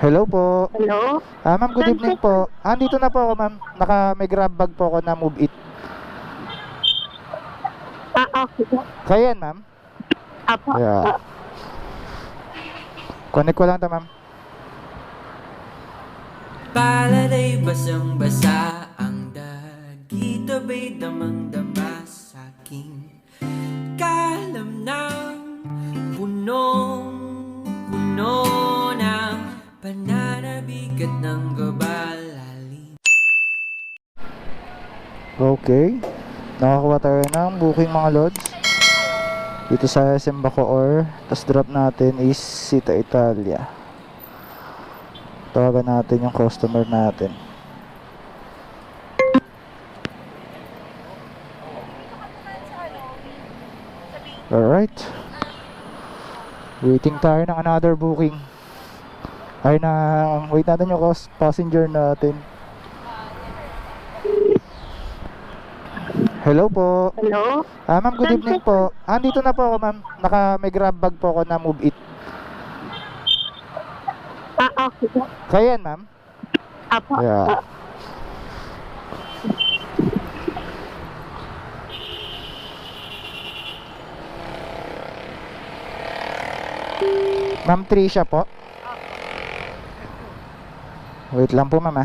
Hello po. Hello? Ma'am, good evening po. Andito na po ako, ma'am. May grab bag po ako na Move It. Okay po. Kaya yan, ma'am? Apo. Yeah. Connect ko lang ito, ma'am. Paladay basang-basa ang dagito ba'y damang-dama sa'king kalam ng punong-puno ng pananabig at ng gabalali. Okay. Nakakuha tayo ng booking, mga lods. Dito sa SM Bacoor. Tapos drop natin is Sita Italia. Tawagan natin yung customer natin. Alright. Waiting tayo ng another booking. Wait natin yung passenger natin. Hello po. Hello? Ma'am, good evening po. Andito na po ako, ma'am. May grab bag po ako na Move It. Okay po. Kaya yan, ma'am? Apo. Yeah. Ma'am Tricia po. Wait lang po, ma'am.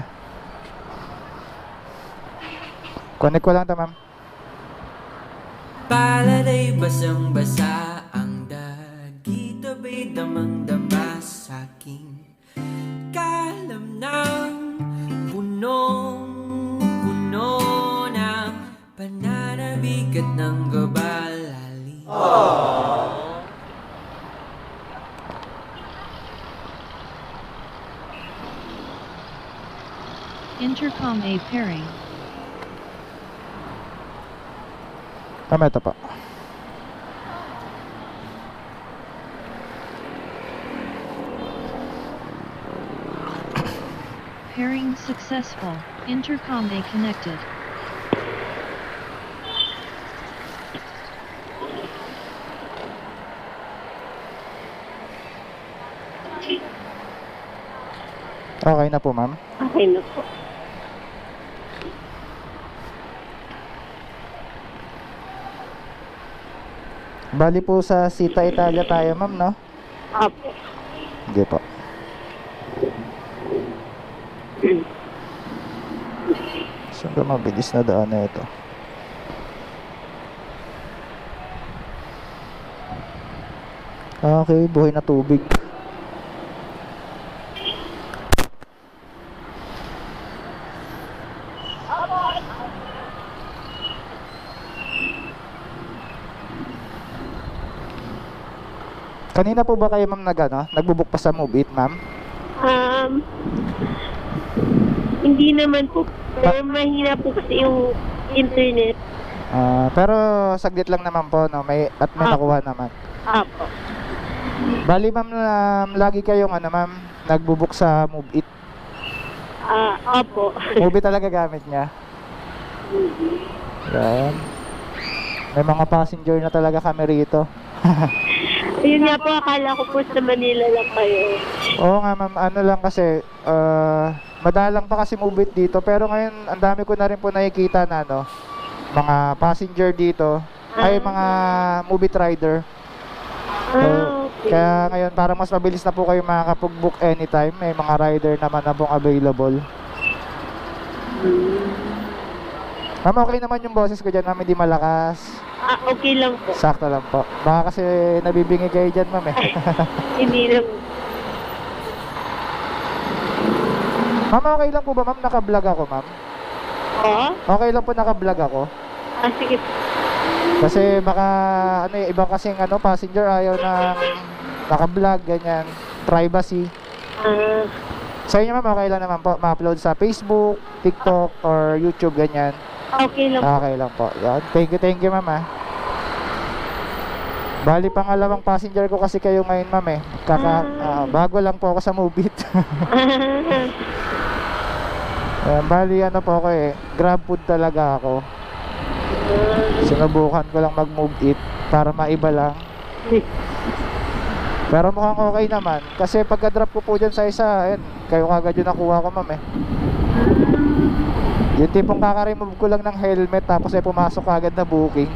Connect ko lang ito, ma'am. Paladay basang-basa ang dagito ba'y damang-dama sa'king kalam ng punong-puno ng pananabig at ng gabalali. Intercom A pairing. Ito po. Pairing successful. Intercom A connected. Okay na po, ma'am. Okay na po. Bali po sa Sita Italia tayo, ma'am, no? Apo. Sige po. Saan ba mabilis na daan na ito? Okay, buhay na tubig. Kanina po ba kayo, ma'am, nagbubuk pa sa Move It, ma'am? Hindi naman po. Pero mahina po kasi yung internet. Pero saglit lang naman po, no? May nakuha naman. Apo. Bali, ma'am, lagi kayong ma'am, nagbubuk sa Move It. Opo. Move It talaga gamit niya. Yan. May mga passenger na talaga kami rito. Yun nga po, akala ko po sa Manila lang kayo. Oo nga, ma'am, lang kasi madalang pa kasi Move It dito, pero ngayon ang dami ko na rin po nakikita na mga passenger dito ay mga Move It rider. So, Okay. kaya ngayon parang mas mabilis na po kayo makakapag-book anytime. May mga rider naman na pong available. Ma'am, okay naman yung boses ko dyan, ma'am, hindi malakas. Okay lang po. Sakto lang po. Baka kasi nabibingi kayo dyan, ma'am, Hindi lang. Ma'am, okay lang po ba, ma'am? Naka-vlog ako, ma'am. Okay lang po, naka-vlog ako. Sige. Kasi baka iba kasing passenger ayaw ng naka-vlog, ganyan. Privacy. Sa inyo, ma'am, okay lang naman po ma-upload sa Facebook, TikTok, or YouTube, ganyan. Okay lang po. Okay lang po. Yan. Thank you, ma'am. Bali, pangalawang passenger ko kasi kayo ngayon, ma'am, bago lang po ako sa Move It. Bali, po ako Grab food talaga ako. Sinubukan ko lang mag-Move It para maiba lang. Pero mukhang okay naman. Kasi pagka-drop ko po dyan sa isa, ayun, kayo kagad yung nakuha ko, ma'am eh. Yung tipong kaka-remove ko lang ng helmet tapos ay pumasok agad na booking.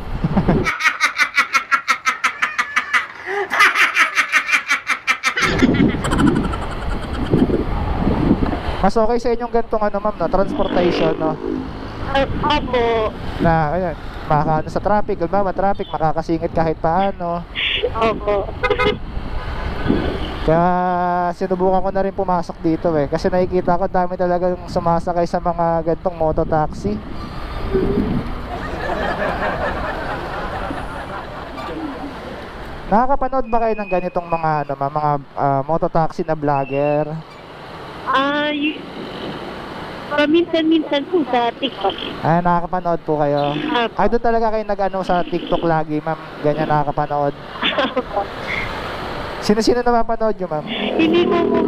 Mas okay sa inyong gantong ano ma'am, no? Transportation, no? Opo. Na, ayun, makakaano sa traffic, halimbawa traffic, makakasingit kahit paano. Opo. Kaya sinubukan ko na rin pumasok dito eh. Kasi nakikita ko dami talagang sumasakay sa mga gantong mototaxi. Nakakapanood ba kayo ng ganitong mga ano, mga mototaxi na vlogger? Paminsan-minsan po sa TikTok. Ah, nakakapanood po kayo. Ay, doon talaga kayo nag-ano sa TikTok lagi, ma'am. Ganyan nakakapanood. Sino-sino napapanood nyo, ma'am? Hindi ko po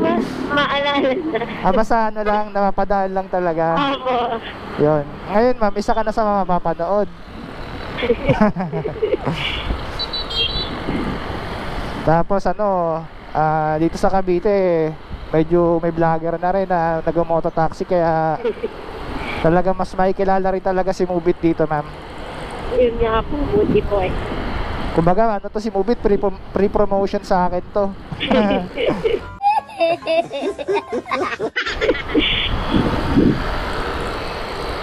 maalala na. Ah, basta ano lang, napapadaan lang talaga. Opo. Yun. Ngayon, ma'am, isa ka na sa mga mapapanood. Tapos ano, dito sa Cavite, medyo may vlogger na rin na nag-mototaxi kaya talaga mas makikilala rin talaga si Mubit dito, ma'am. Yun nga po, buti po eh. Kumbaga, ano to si Mubit, pre-promotion sa akin to.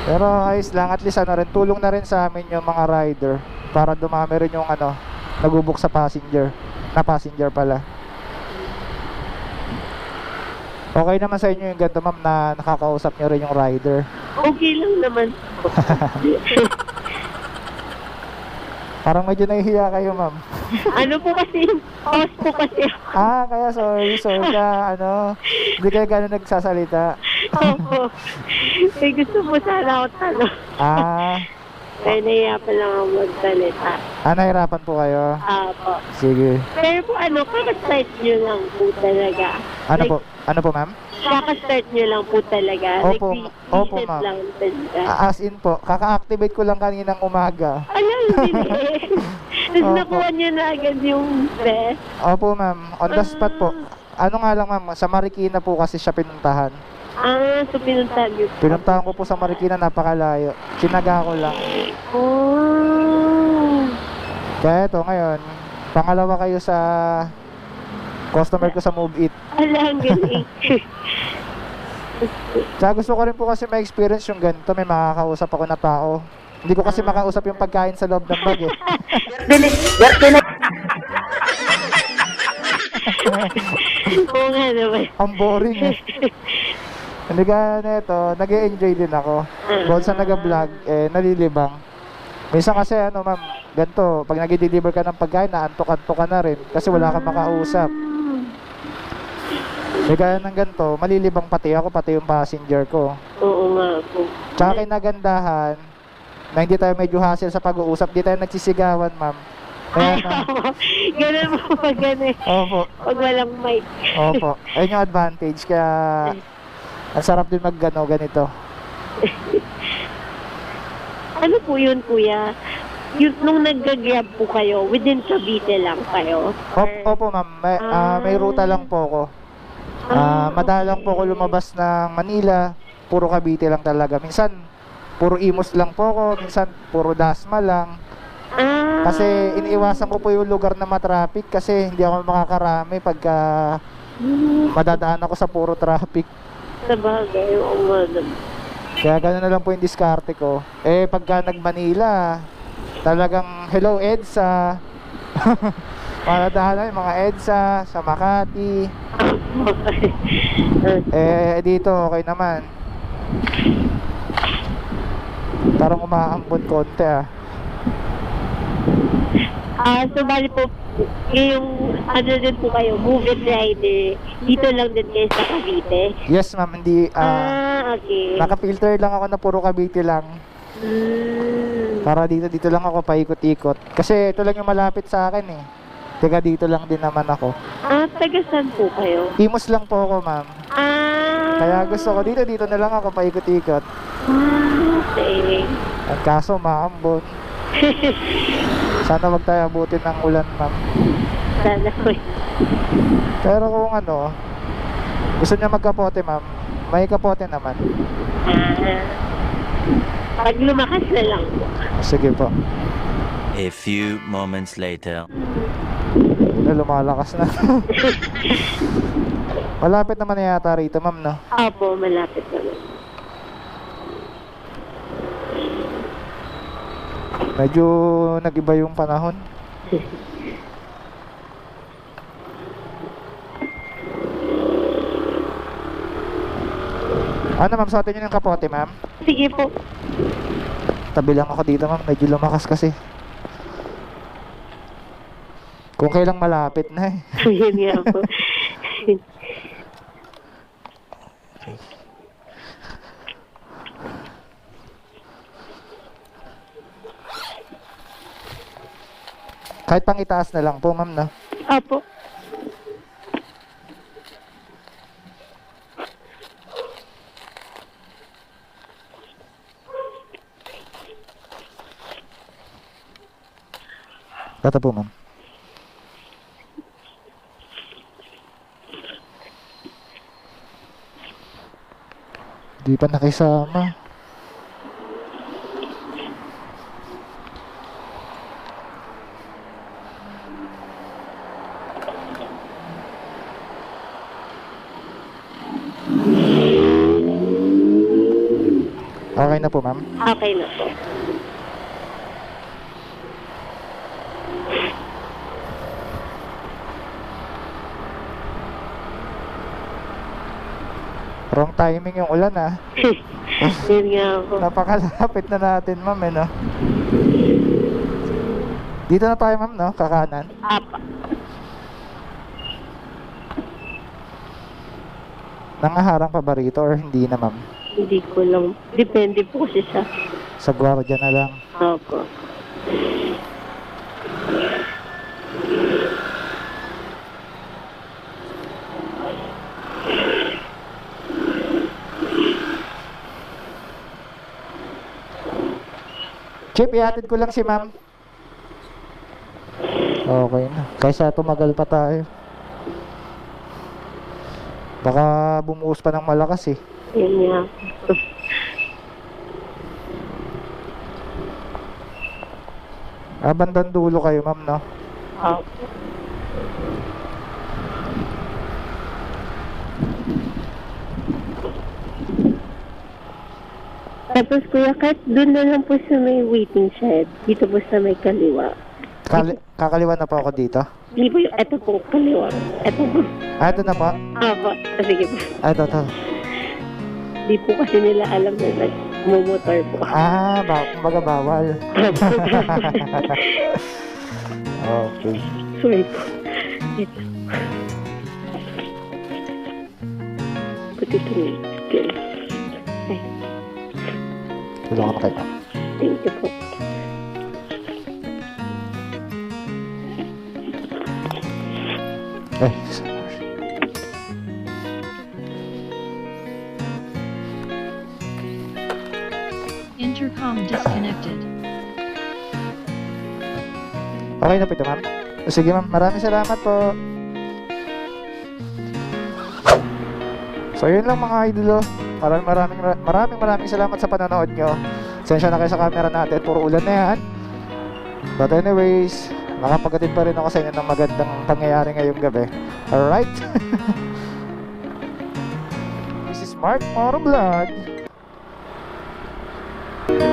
Pero ayos lang, at least ano rin, tulong na rin sa amin yung mga rider para dumami rin yung ano, nagubok sa passenger, na passenger pala. Okay naman sa inyo yung ganito, ma'am, na nakakausap nyo rin yung rider. Okay lang naman po. Parang medyo nahihiya kayo, ma'am. Ano po kasi, host po kasi. Ah, kaya sorry ka, ano, hindi kayo gano'n nagsasalita. Opo. May gusto po sana ako tanong. Ah, Kaya nahiya pa lang ako magsalita. nahirapan po kayo. Opo. Sige. Pero po kaka-start nyo lang po talaga. Ano po, ma'am? Kaka-start nyo lang po talaga. Opo, opo, Recent ma'am. lang talaga. As in po, kaka-activate ko lang kaninang umaga. Alam, hindi. Tapos Opo. nakuha nyo na agad yung best. Opo, ma'am. On the spot po. Ano nga lang, ma'am, sa Marikina po kasi siya pinuntahan. So pinuntahan nyo. Pinuntahan ko po sa Marikina, napakalayo. Sinaga ko lang. Oh. Kaya ito, ngayon, pangalawa kayo sa customer ko sa Move It. Alam, galing. Tsaka gusto ko rin po kasi ma-experience yung ganito. May makakausap ako na tao. Hindi ko kasi makausap yung pagkain sa loob ng bag eh. Oo nga naman. Ang boring eh. Hindi ka neto, nag-e-enjoy din ako. Bukod sa nag-vlog, nalilibang. Minsan kasi ano ma'am, ganito, pag nag-deliver ka ng pagkain, naantok-antok ka na rin kasi wala kang makausap. May kaya ng ganito, malilibang pati ako, pati yung passenger ko. Oo nga po. Tsaka kinagandahan, na hindi tayo medyo hassle sa pag-uusap, hindi tayo nagsisigawan ma'am. Kaya na, Ganun po pag gano'n. opo, Pag walang mic. opo, ayun yung advantage, kaya ang sarap din ganito. Ano po yun, kuya? Yung, nung nag-grab po kayo, within Cavite lang kayo? Opo ma'am, may ruta lang po ako. Madalang po ako lumabas ng Manila, puro Cavite lang talaga. Minsan, puro Imus lang po ako, minsan puro Dasma lang. Kasi iniiwasan ko po yung lugar na matraffic kasi hindi ako makakarami pagka madadaan ako sa puro traffic. Sa bagay, oo nga naman. Kaya gano'n na lang po yung diskarte ko. Pagka nag-Manila, talagang hello EDSA. Madadaan na yung mga EDSA sa Makati. Dito okay naman. Parang umaambon konti ah. So bali po, yung ano din po kayo, movie rider, dito lang din kayo sa Cavite? Yes ma'am, hindi Okay. naka-filter lang ako na puro Cavite lang. Para dito lang ako paikot-ikot. Kasi ito lang yung malapit sa akin eh. Teka dito lang din naman ako. Taga saan po kayo? Imus lang po ako ma'am. Kaya gusto ko dito na lang ako paikot-ikot. Okay. At kaso maambon. Sana wag tayo abutin ng ulan ma'am. Sana po. Pero kung ano, gusto niya magkapote ma'am, may kapote naman. Pag lumakas na lang po. Sige po. A few moments later. Lumalakas na. Malapit naman na yata rito ma'am, no? Opo, malapit naman. Medyo nag-iba yung panahon. Ano ma'am, sa atin yun yung kapote ma'am? Sige po. Tabi lang ako dito ma'am, medyo lumakas kasi. Kung kailang malapit na eh. Yun nga po. Kahit pang itaas na lang po ma'am, no? Opo. Data po ma'am. Di pa nakisama. Okay na po ma'am. Okay na po. Wrong timing yung ulan ah. Yun nga po. Napakalapit na natin ma'am eh, no? Dito na tayo ma'am, no? Kakanan. Apa. Nangaharang pa ba rito or hindi na ma'am? Hindi ko lang. Depende po kasi sa... Sa gwardiya na lang. Opo. Chip, ihatid ko lang si ma'am. Okay na. Kaysa tumagal pa tayo. Baka bumuhos pa ng malakas eh. Yun nga. Bandang dulo kayo ma'am, no? Opo. Tapos kuya, kahit doon na lang po sa may waiting shed. Dito po sa may kaliwa. Kakaliwa na po ako dito. Hindi po yung, eto po, kaliwa. Eto po. Ito na po. Opo. Sige po. Ito. Di po kasi nila alam na nagmumotor po. Kumbaga bawal. Okay. Sorry po. Ito. Pati ito na. Ay, Tulungan mo kayo. thank you po. Intercom disconnected. Okay na po ito, ma'am. Sige, ma'am. Maraming salamat po. So, yun lang mga idolo. Maraming salamat sa panonood nyo. Sensya na kayo sa camera natin. Puro ulan na yan. But anyways, nakapaghatid pa rin ako sa inyo ng magandang pangyayari ngayong gabi. Alright? This is Mark Moro Vlog.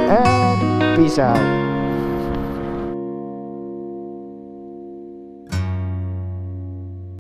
And peace out.